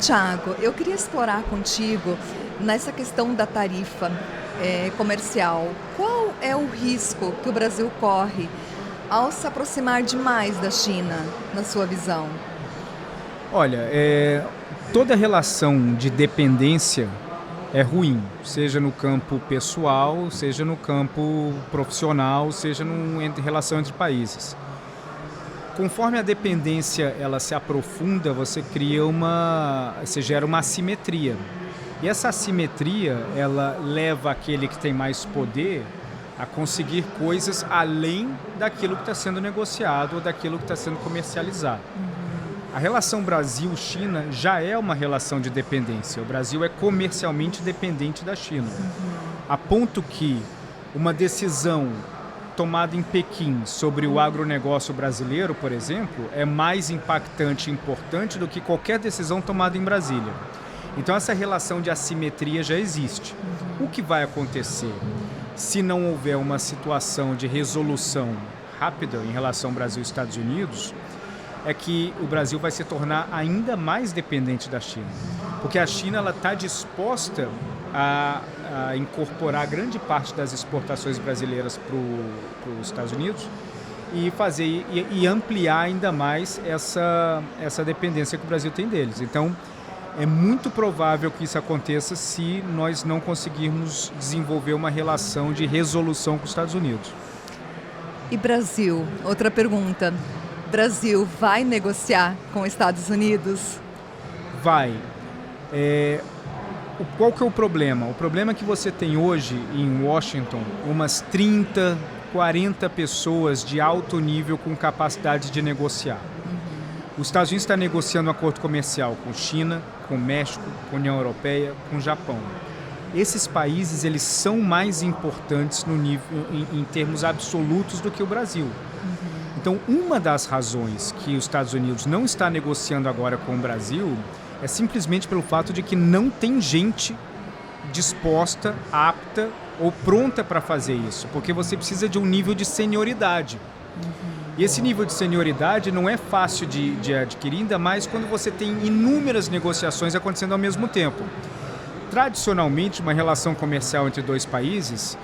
Tiago, eu queria explorar contigo nessa questão da tarifa comercial. Qual é o risco que o Brasil corre ao se aproximar demais da China, na sua visão? Olha, toda relação de dependência é ruim, seja no campo pessoal, seja no campo profissional, seja em relação entre países. Conforme a dependência ela se aprofunda, você gera uma assimetria. E essa assimetria, ela leva aquele que tem mais poder a conseguir coisas além daquilo que está sendo negociado ou daquilo que está sendo comercializado. A relação Brasil-China já é uma relação de dependência. O Brasil é comercialmente dependente da China. A ponto que uma decisão tomada em Pequim sobre o agronegócio brasileiro, por exemplo, é mais impactante e importante do que qualquer decisão tomada em Brasília. Então essa relação de assimetria já existe. O que vai acontecer se não houver uma situação de resolução rápida em relação Brasil e Estados Unidos é que o Brasil vai se tornar ainda mais dependente da China. Porque a China está disposta a incorporar grande parte das exportações brasileiras para os Estados Unidos e ampliar ainda mais essa dependência que o Brasil tem deles. Então, é muito provável que isso aconteça se nós não conseguirmos desenvolver uma relação de resolução com os Estados Unidos. E Brasil? Outra pergunta. Brasil vai negociar com os Estados Unidos? Vai. Qual que é o problema? O problema é que você tem hoje em Washington umas 30, 40 pessoas de alto nível com capacidade de negociar. Os Estados Unidos está negociando um acordo comercial com China, com México, com União Europeia, com Japão. Esses países eles são mais importantes no nível, em termos absolutos do que o Brasil. Então, uma das razões que os Estados Unidos não está negociando agora com o Brasil é simplesmente pelo fato de que não tem gente disposta, apta ou pronta para fazer isso, porque você precisa de um nível de senioridade. E esse nível de senioridade não é fácil de adquirir, ainda mais quando você tem inúmeras negociações acontecendo ao mesmo tempo. Tradicionalmente, uma relação comercial entre dois países,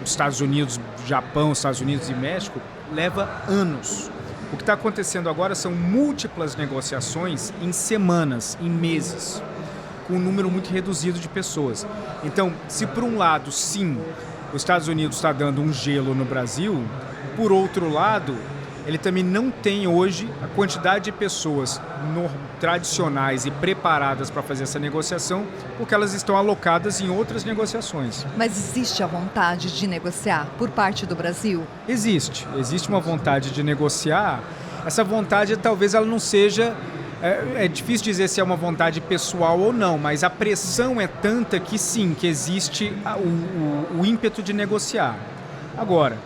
Estados Unidos, Japão, Estados Unidos e México, leva anos. O que está acontecendo agora são múltiplas negociações em semanas, em meses, com um número muito reduzido de pessoas. Então, se por um lado, sim, os Estados Unidos está dando um gelo no Brasil, por outro lado, ele também não tem hoje a quantidade de pessoas tradicionais e preparadas para fazer essa negociação, porque elas estão alocadas em outras negociações. Mas existe a vontade de negociar por parte do Brasil? Existe uma vontade de negociar. Essa vontade talvez ela não seja... É difícil dizer se é uma vontade pessoal ou não, mas a pressão é tanta que sim, que existe o ímpeto de negociar. Agora,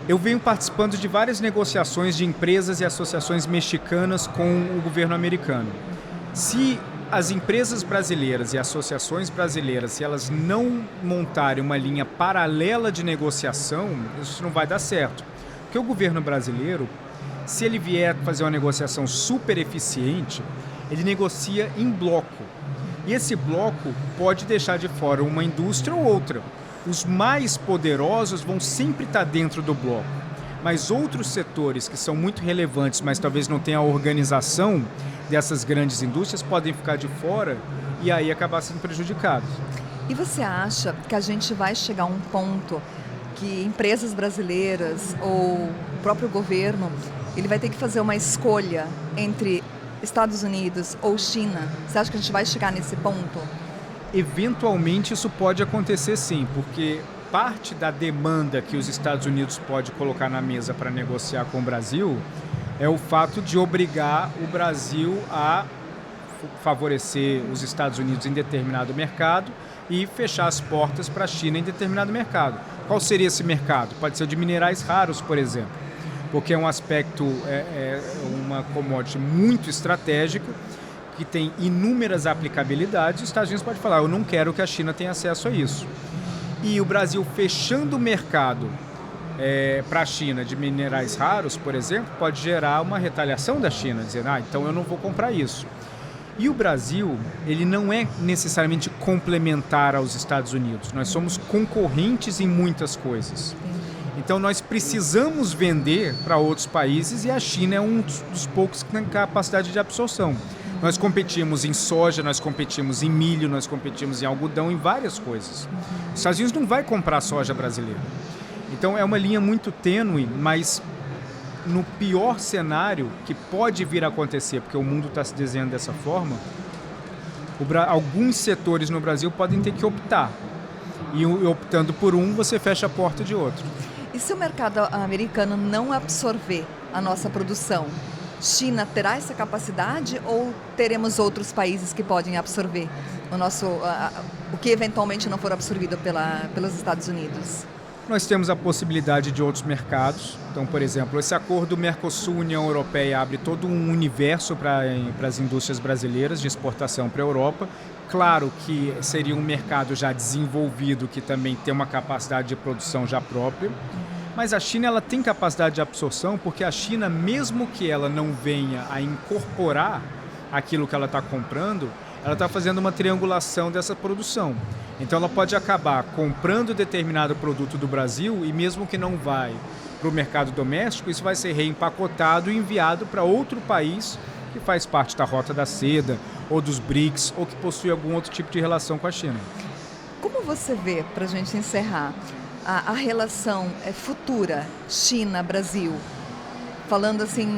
eu venho participando de várias negociações de empresas e associações mexicanas com o governo americano. Se as empresas brasileiras e associações brasileiras, se elas não montarem uma linha paralela de negociação, isso não vai dar certo. Porque o governo brasileiro, se ele vier fazer uma negociação super eficiente, ele negocia em bloco. E esse bloco pode deixar de fora uma indústria ou outra. Os mais poderosos vão sempre estar dentro do bloco, mas outros setores que são muito relevantes, mas talvez não tenham a organização dessas grandes indústrias, podem ficar de fora e aí acabar sendo prejudicados. E você acha que a gente vai chegar a um ponto que empresas brasileiras ou o próprio governo, ele vai ter que fazer uma escolha entre Estados Unidos ou China? Você acha que a gente vai chegar nesse ponto? Eventualmente isso pode acontecer sim, porque parte da demanda que os Estados Unidos pode colocar na mesa para negociar com o Brasil é o fato de obrigar o Brasil a favorecer os Estados Unidos em determinado mercado e fechar as portas para a China em determinado mercado. Qual seria esse mercado? Pode ser o de minerais raros, por exemplo, porque é um aspecto, uma commodity muito estratégica, que tem inúmeras aplicabilidades. Os Estados Unidos podem falar, eu não quero que a China tenha acesso a isso. E o Brasil fechando o mercado para a China de minerais raros, por exemplo, pode gerar uma retaliação da China, dizendo, então eu não vou comprar isso. E o Brasil, ele não é necessariamente complementar aos Estados Unidos. Nós somos concorrentes em muitas coisas. Então nós precisamos vender para outros países e a China é um dos poucos que tem capacidade de absorção. Nós competimos em soja, nós competimos em milho, nós competimos em algodão, em várias coisas. Os Estados Unidos não vai comprar soja brasileira. Então é uma linha muito tênue, mas no pior cenário que pode vir a acontecer, porque o mundo está se desenhando dessa forma, alguns setores no Brasil podem ter que optar. E optando por um, você fecha a porta de outro. E se o mercado americano não absorver a nossa produção, China terá essa capacidade ou teremos outros países que podem absorver o que eventualmente não for absorvido pelos Estados Unidos? Nós temos a possibilidade de outros mercados. Então, por exemplo, esse acordo Mercosul-União Europeia abre todo um universo para as indústrias brasileiras de exportação para a Europa. Claro que seria um mercado já desenvolvido, que também tem uma capacidade de produção já própria. Mas a China ela tem capacidade de absorção, porque a China, mesmo que ela não venha a incorporar aquilo que ela está comprando, ela está fazendo uma triangulação dessa produção. Então ela pode acabar comprando determinado produto do Brasil e mesmo que não vai para o mercado doméstico, isso vai ser reempacotado e enviado para outro país que faz parte da Rota da Seda ou dos BRICS ou que possui algum outro tipo de relação com a China. Como você vê, para a gente encerrar, a relação futura China-Brasil, falando assim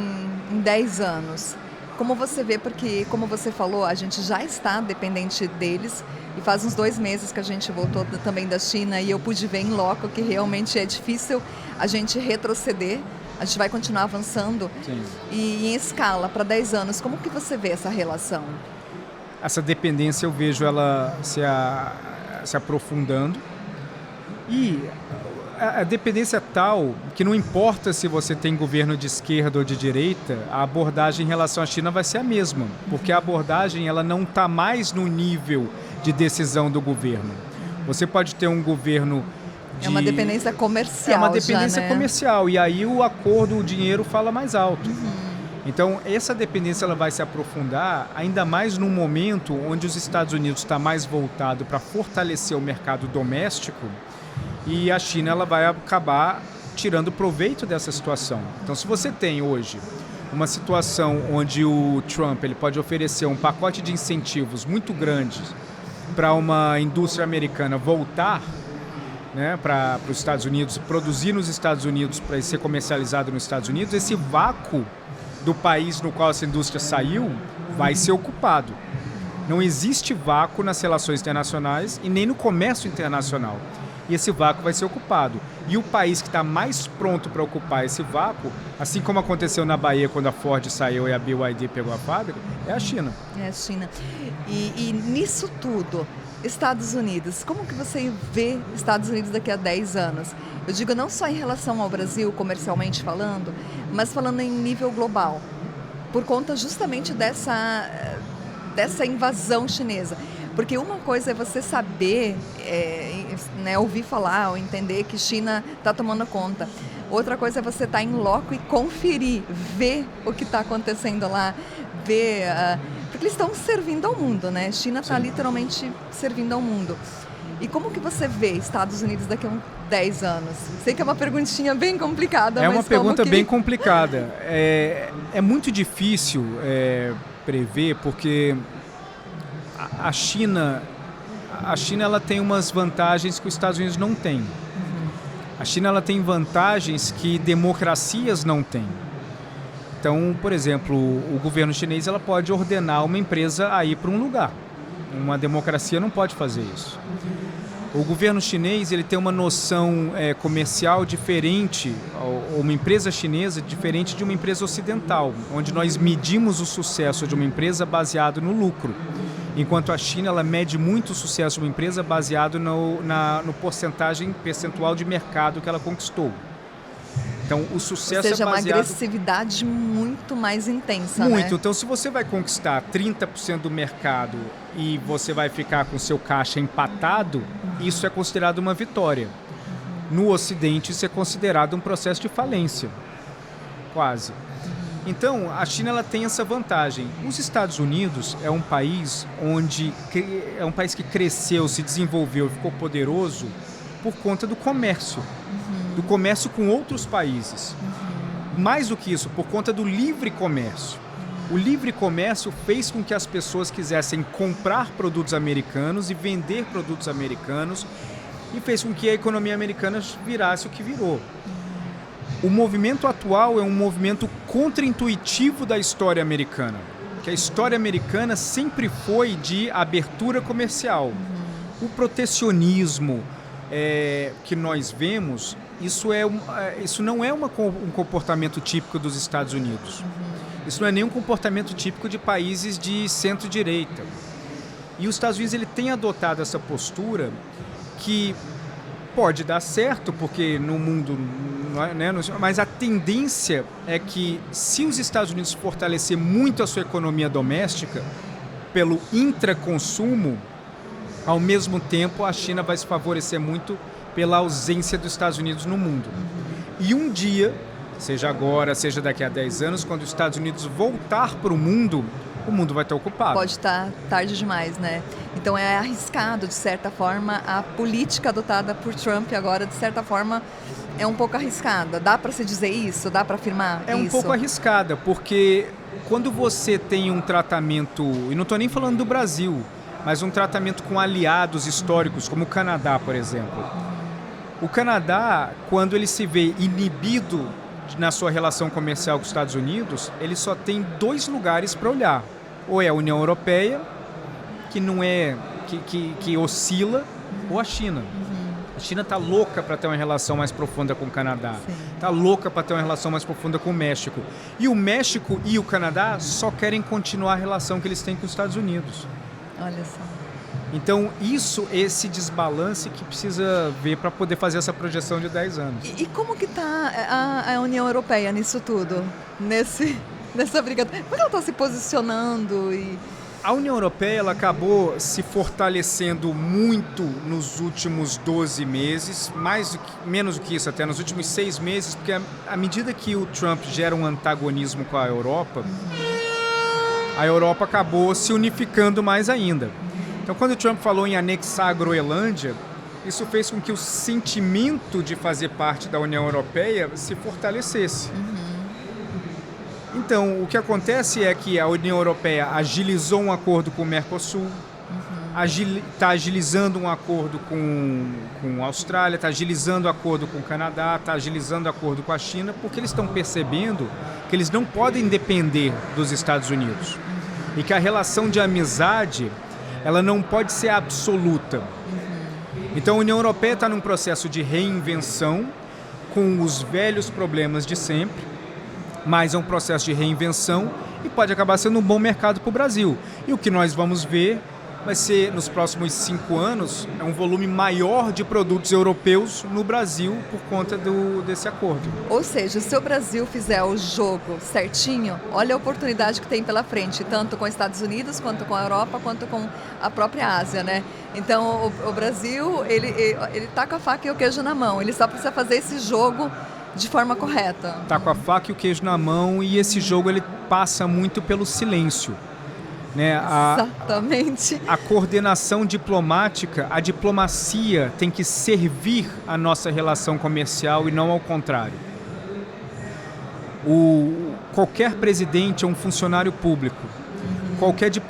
em 10 anos? Como você vê, porque como você falou, a gente já está dependente deles e faz uns 2 meses que a gente voltou também da China e eu pude ver em loco que realmente é difícil a gente retroceder, a gente vai continuar avançando. Sim. E em escala, para 10 anos, como que você vê essa relação? Essa dependência eu vejo ela se aprofundando e a dependência é tal que não importa se você tem governo de esquerda ou de direita, a abordagem em relação à China vai ser a mesma, porque a abordagem ela não está mais no nível de decisão do governo. Você pode ter um governo É uma dependência comercial. É uma dependência já, né? comercial e aí o acordo, o dinheiro fala mais alto. Então essa dependência ela vai se aprofundar ainda mais num momento onde os Estados Unidos está mais voltado para fortalecer o mercado doméstico. E a China ela vai acabar tirando proveito dessa situação. Então, se você tem hoje uma situação onde o Trump ele pode oferecer um pacote de incentivos muito grande para uma indústria americana voltar, né, para os Estados Unidos, produzir nos Estados Unidos para ser comercializado nos Estados Unidos, esse vácuo do país no qual essa indústria saiu vai ser ocupado. Não existe vácuo nas relações internacionais e nem no comércio internacional. E esse vácuo vai ser ocupado. E o país que está mais pronto para ocupar esse vácuo, assim como aconteceu na Bahia quando a Ford saiu e a BYD pegou a fábrica, é a China. É a China. E nisso tudo, Estados Unidos, como que você vê Estados Unidos daqui a 10 anos? Eu digo não só em relação ao Brasil, comercialmente falando, mas falando em nível global, por conta justamente dessa invasão chinesa. Porque uma coisa é você saber, ouvir falar ou entender que China está tomando conta. Outra coisa é você estar em loco e conferir, ver o que está acontecendo lá, ver... porque eles estão servindo ao mundo, né? China está literalmente servindo ao mundo. E como que você vê Estados Unidos daqui a 10 anos? Sei que é uma perguntinha bem complicada, mas uma pergunta bem complicada. É muito difícil prever, porque... A China ela tem umas vantagens que os Estados Unidos não têm. A China ela tem vantagens que democracias não têm. Então, por exemplo, o governo chinês ela pode ordenar uma empresa a ir para um lugar. Uma democracia não pode fazer isso. O governo chinês ele tem uma noção comercial diferente, ou uma empresa chinesa diferente de uma empresa ocidental, onde nós medimos o sucesso de uma empresa baseado no lucro. Enquanto a China ela mede muito o sucesso de uma empresa baseado no percentual de mercado que ela conquistou. Então, o sucesso é baseado... Ou seja, uma agressividade muito mais intensa, Muito. Né? Então, se você vai conquistar 30% do mercado e você vai ficar com seu caixa empatado, isso é considerado uma vitória. No Ocidente, isso é considerado um processo de falência. Quase. Então, a China ela tem essa vantagem. Os Estados Unidos é um país que cresceu, se desenvolveu, ficou poderoso por conta do comércio, do comércio com outros países. Mais do que isso, por conta do livre comércio. O livre comércio fez com que as pessoas quisessem comprar produtos americanos e vender produtos americanos e fez com que a economia americana virasse o que virou. O movimento atual é um movimento contraintuitivo da história americana, que a história americana sempre foi de abertura comercial. O protecionismo que nós vemos, isso não é um comportamento típico dos Estados Unidos. Isso não é nem um comportamento típico de países de centro-direita. E os Estados Unidos ele tem adotado essa postura que pode dar certo, porque no mundo, né, mas a tendência é que se os Estados Unidos fortalecer muito a sua economia doméstica pelo intraconsumo, ao mesmo tempo a China vai se favorecer muito pela ausência dos Estados Unidos no mundo. E um dia, seja agora, seja daqui a 10 anos, quando os Estados Unidos voltar para o mundo vai estar ocupado. Pode estar tarde demais, né? Então é arriscado, de certa forma, a política adotada por Trump agora, de certa forma, é um pouco arriscada. Dá para se dizer isso? Dá para afirmar isso? É um pouco arriscada, porque quando você tem um tratamento, e não estou nem falando do Brasil, mas um tratamento com aliados históricos, como o Canadá, por exemplo. O Canadá, quando ele se vê inibido na sua relação comercial com os Estados Unidos, ele só tem 2 lugares para olhar. Ou é a União Europeia, que não é que oscila, ou a China. A China está louca para ter uma relação mais profunda com o Canadá. Está louca para ter uma relação mais profunda com o México. E o México e o Canadá só querem continuar a relação que eles têm com os Estados Unidos. Olha só. Então, esse desbalance que precisa ver para poder fazer essa projeção de 10 anos. E como que está a União Europeia nisso tudo? Nessa briga? Como é que ela está se posicionando? A União Europeia ela acabou se fortalecendo muito nos últimos 12 meses, menos do que isso até, nos últimos 6 meses, porque à medida que o Trump gera um antagonismo com a Europa acabou se unificando mais ainda. Então, quando o Trump falou em anexar a Groenlândia, isso fez com que o sentimento de fazer parte da União Europeia se fortalecesse. Então, o que acontece é que a União Europeia agilizou um acordo com o Mercosul, está agilizando um acordo com a Austrália, está agilizando um acordo com o Canadá, está agilizando um acordo com a China, porque eles estão percebendo que eles não podem depender dos Estados Unidos. E que a relação de amizade ela não pode ser absoluta. Então a União Europeia está num processo de reinvenção com os velhos problemas de sempre, mas é um processo de reinvenção e pode acabar sendo um bom mercado para o Brasil. E o que nós vamos ver vai ser, nos próximos 5 anos, um volume maior de produtos europeus no Brasil por conta desse acordo. Ou seja, se o Brasil fizer o jogo certinho, olha a oportunidade que tem pela frente, tanto com os Estados Unidos, quanto com a Europa, quanto com a própria Ásia, né? Então, o Brasil, ele tá com a faca e o queijo na mão, ele só precisa fazer esse jogo de forma correta. Tá com a faca e o queijo na mão, e esse jogo ele passa muito pelo silêncio. Né? Exatamente. A coordenação diplomática, a diplomacia tem que servir a nossa relação comercial e não ao contrário. Qualquer presidente é um funcionário público.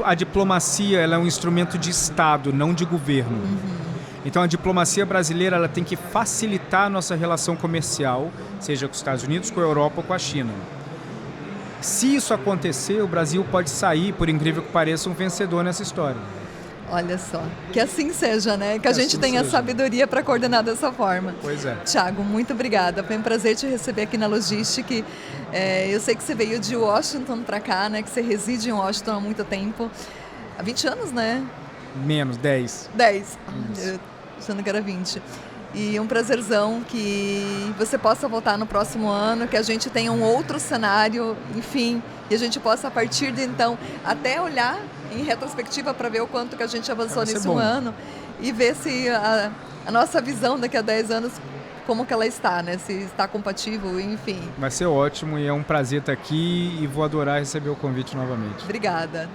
A diplomacia ela é um instrumento de Estado, não de governo. Então a diplomacia brasileira ela tem que facilitar a nossa relação comercial, seja com os Estados Unidos, com a Europa ou com a China. Se isso acontecer, o Brasil pode sair, por incrível que pareça, um vencedor nessa história. Olha só, que assim seja, né? Que a gente tenha sabedoria para coordenar dessa forma. Pois é. Thiago, muito obrigada. Foi um prazer te receber aqui na Logistic. Eu sei que você veio de Washington para cá, né? Que você reside em Washington há muito tempo. Há 20 anos, né? Menos, 10. 10. Achando que era 20. E um prazerzão que você possa voltar no próximo ano, que a gente tenha um outro cenário, enfim, e a gente possa, a partir de então, até olhar em retrospectiva para ver o quanto que a gente avançou nesse ano e ver se a nossa visão daqui a 10 anos como que ela está, né? Se está compatível, enfim. Vai ser ótimo e é um prazer estar aqui e vou adorar receber o convite novamente. Obrigada.